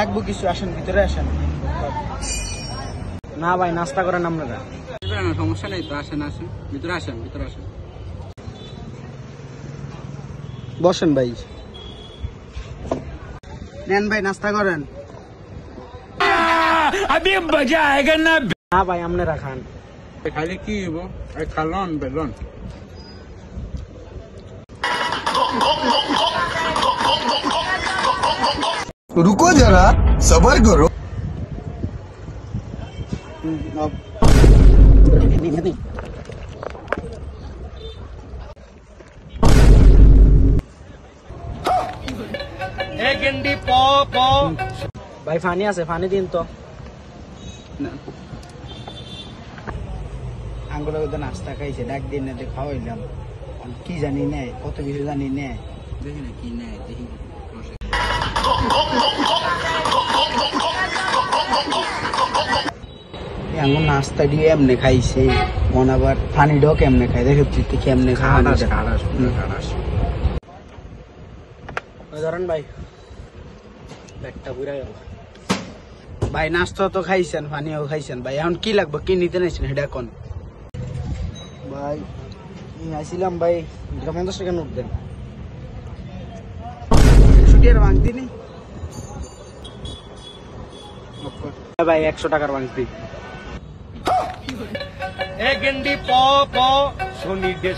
লাগবো কিছু, আসেন ভিতরে আসেন। না ভাই নাস্তা করেন আপনারা। সমস্যা নেই তো, আসেন আসেন ভিতরে আসেন, ভিতরে আসেন, বসেন ভাই। নেন ভাই নাস্তা করেন। अभी मजा आएगा ना। না ভাই আপনারা খান। খালি কি হইব, খালন বেলন। रुको जरा सबर करो। ভাই পানি আছে, পানি দিন তো। আঙ্গুলো নাস্তা খাইছে, ডাক দিন না খাওয়াইলাম, কি জানি নেই, কত কিছু জানি নেই। দেখি না কি নেয়, দেখি আঙ্গুল নাস্তা দিয়ে এমনি খাইছে, মন আবার পানি ঢোক এমনি খাই, দেখে তুই কেমনে ধরেন ভাই। পেটটা পুরা গেল ভাই। নাস্তা তো খাইছেন, পানিও খাইছেন ভাই, এখন কি লাগবে, কি নিতে নাইছেন সেটা কোন ভাই। আসছিলাম ভাই, 50 টাকা নোট দেন। ছুটিয়ার ভাঙতি নেই ভাই, 100 টাকার ভাঙতি। ए गंडी पो पो सोनी दे